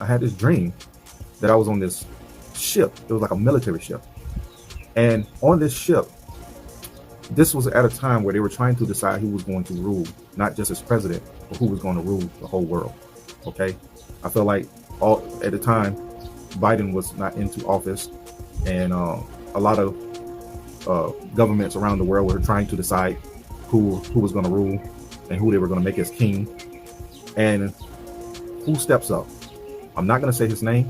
I had this dream that I was on this ship. It was like a military ship. And on this ship, this was at a time where they were trying to decide who was going to rule, not just as president, but who was going to rule the whole world. Okay. I feel like all at the time, Biden was not into office, and a lot of governments around the world were trying to decide who was going to rule and who they were going to make as king. And who steps up? I'm not going to say his name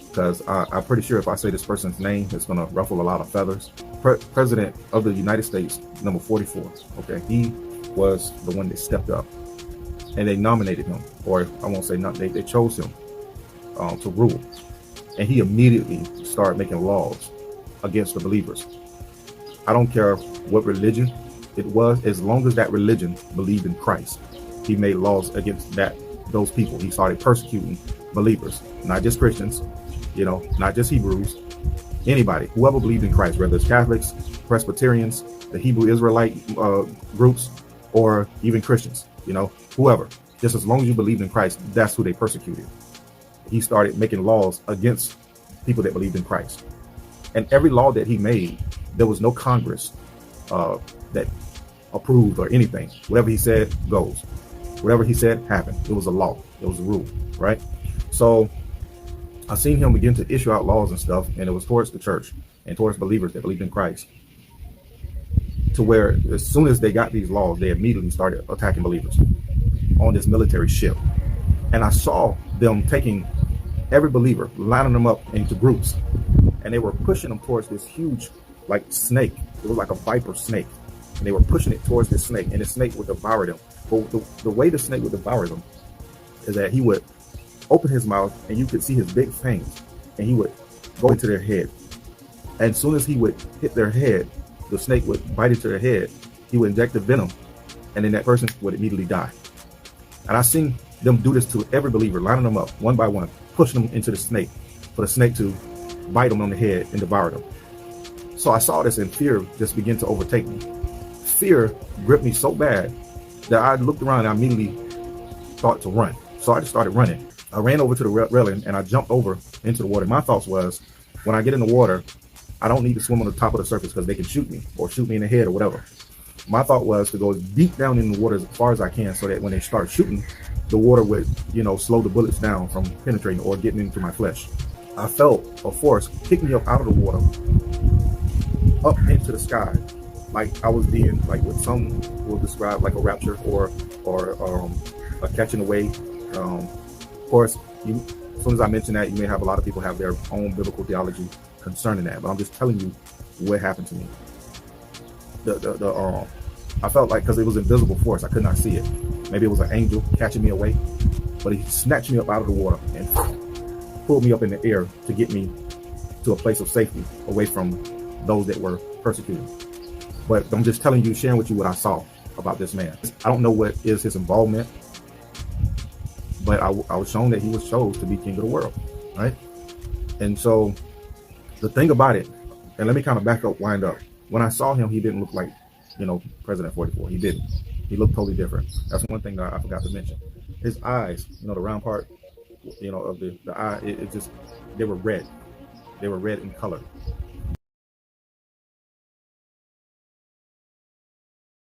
because I'm pretty sure if I say this person's name, it's going to ruffle a lot of feathers. President of the United States, number 44. Okay, he was the one that stepped up, and they nominated him, or I won't say not. They chose him to rule, and he immediately started making laws against the believers. I don't care what religion it was, as long as that religion believed in Christ, he made laws against those people. He started persecuting believers, not just Christians, not just Hebrews, anybody, whoever believed in Christ, whether it's Catholics, Presbyterians, the Hebrew Israelite groups, or even Christians, whoever, just as long as you believed in Christ, that's who they persecuted. He started making laws against people that believed in Christ. And every law that he made, there was no Congress that approved or anything. Whatever he said goes. Whatever he said happened. It was a law. It was a rule, right? So I seen him begin to issue out laws and stuff, and it was towards the church and towards believers that believed in Christ, to where as soon as they got these laws, they immediately started attacking believers on this military ship. And I saw them taking every believer, lining them up into groups, and they were pushing them towards this huge, like, snake. It was like a viper snake, and they were pushing it towards this snake, and the snake would devour them. But the way the snake would devour them is that he would open his mouth, and you could see his big fangs, and he would go into their head. And as soon as he would hit their head, the snake would bite into their head. He would inject the venom, and then that person would immediately die. And I seen them do this to every believer, lining them up one by one, pushing them into the snake, for the snake to bite them on the head and devour them. So I saw this, and fear just began to overtake me. Fear gripped me so bad that I looked around and I immediately thought to run. So I just started running. I ran over to the railing and I jumped over into the water. My thoughts was, when I get in the water, I don't need to swim on the top of the surface because they can shoot me or shoot me in the head or whatever. My thought was to go deep down in the water as far as I can, so that when they start shooting, the water would, slow the bullets down from penetrating or getting into my flesh. I felt a force kick me up out of the water, up into the sky, like I was being, like what some will describe like a rapture or a catching away. Of course, as soon as I mention that, you may have a lot of people have their own biblical theology concerning that, but I'm just telling you what happened to me. I felt like, because it was invisible force, I could not see it. Maybe it was an angel catching me away, but he snatched me up out of the water and pulled me up in the air to get me to a place of safety, away from those that were persecuting. But I'm just telling you, sharing with you what I saw about this man. I don't know what is his involvement, but I was shown that he was chosen to be king of the world, right? And so the thing about it, and let me kind of back up, wind up. When I saw him, he didn't look like, President 44. He didn't. He looked totally different. That's one thing that I forgot to mention. His eyes, the round part, of the eye, it just, they were red. They were red in color.